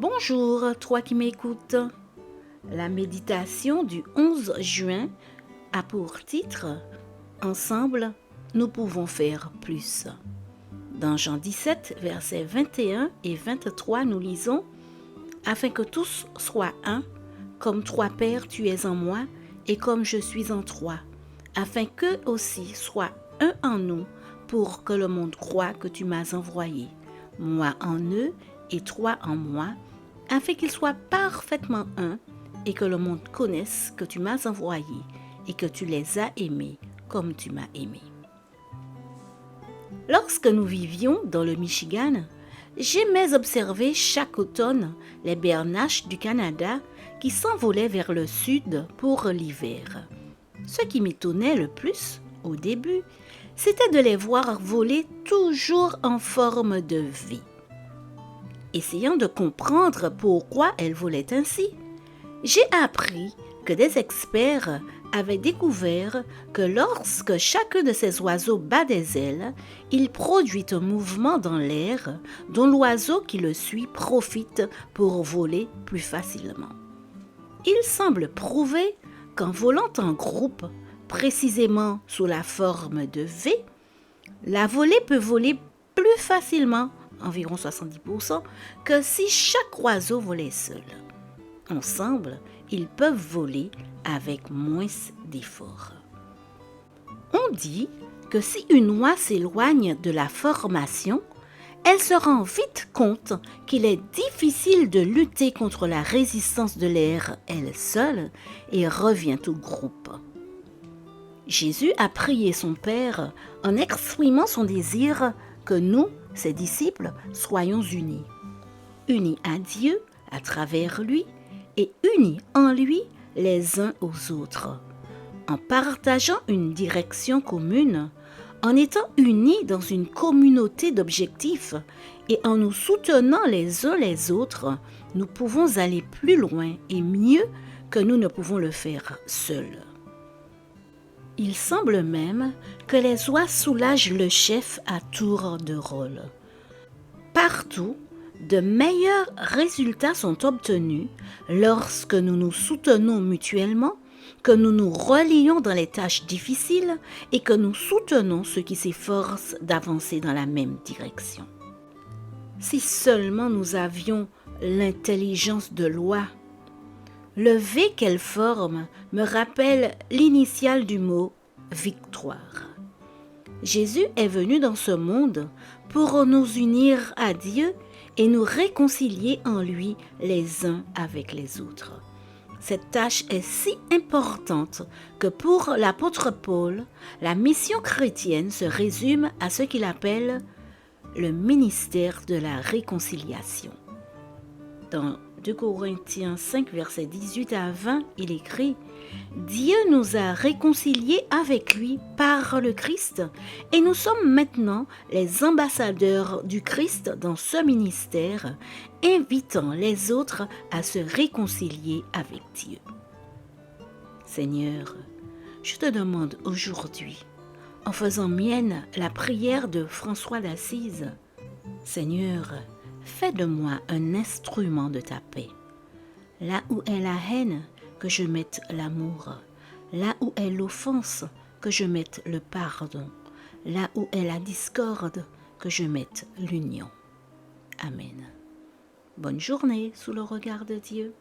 Bonjour, toi qui m'écoutes. La méditation du 11 juin a pour titre « Ensemble, nous pouvons faire plus ». Dans Jean 17, versets 21 et 23, nous lisons « Afin que tous soient un, comme toi, Père, tu es en moi, et comme je suis en toi, afin qu'eux aussi soient un en nous, pour que le monde croie que tu m'as envoyé, moi en eux et toi en moi, afin qu'ils soient parfaitement un, et que le monde connaisse que tu m'as envoyé et que tu les as aimés comme tu m'as aimé. » Lorsque nous vivions dans le Michigan, j'aimais observer chaque automne les bernaches du Canada qui s'envolaient vers le sud pour l'hiver. Ce qui m'étonnait le plus, au début, c'était de les voir voler toujours en forme de V. Essayant de comprendre pourquoi elles volaient ainsi, j'ai appris que des experts avaient découvert que lorsque chacun de ces oiseaux bat des ailes, il produit un mouvement dans l'air dont l'oiseau qui le suit profite pour voler plus facilement. Il semble prouver qu'en volant en groupe, précisément sous la forme de V, la volée peut voler plus facilement, environ 70%, que si chaque oiseau volait seul. Ensemble, ils peuvent voler avec moins d'efforts. On dit que si une oie s'éloigne de la formation, elle se rend vite compte qu'il est difficile de lutter contre la résistance de l'air elle seule et revient au groupe. Jésus a prié son Père en exprimant son désir que nous, ses disciples, soyons unis. Unis à Dieu, à travers lui, et unis en lui les uns aux autres, en partageant une direction commune, en étant unis dans une communauté d'objectifs et en nous soutenant les uns les autres, nous pouvons aller plus loin et mieux que nous ne pouvons le faire seuls. Il semble même que les oies soulagent le chef à tour de rôle. Partout, de meilleurs résultats sont obtenus lorsque nous nous soutenons mutuellement, que nous nous relions dans les tâches difficiles et que nous soutenons ceux qui s'efforcent d'avancer dans la même direction. Si seulement nous avions l'intelligence de l'oie. Le V qu'elle forme me rappelle l'initiale du mot « victoire ». Jésus est venu dans ce monde pour nous unir à Dieu et nous réconcilier en lui les uns avec les autres. Cette tâche est si importante que pour l'apôtre Paul, la mission chrétienne se résume à ce qu'il appelle le ministère de la réconciliation. Dans 2 Corinthiens 5, versets 18 à 20, il écrit « Dieu nous a réconciliés avec lui par le Christ et nous sommes maintenant les ambassadeurs du Christ dans ce ministère, invitant les autres à se réconcilier avec Dieu. » Seigneur, je te demande aujourd'hui, en faisant mienne la prière de François d'Assise, Seigneur, fais de moi un instrument de ta paix. Là où est la haine, que je mette l'amour. Là où est l'offense, que je mette le pardon. Là où est la discorde, que je mette l'union. Amen. Bonne journée sous le regard de Dieu.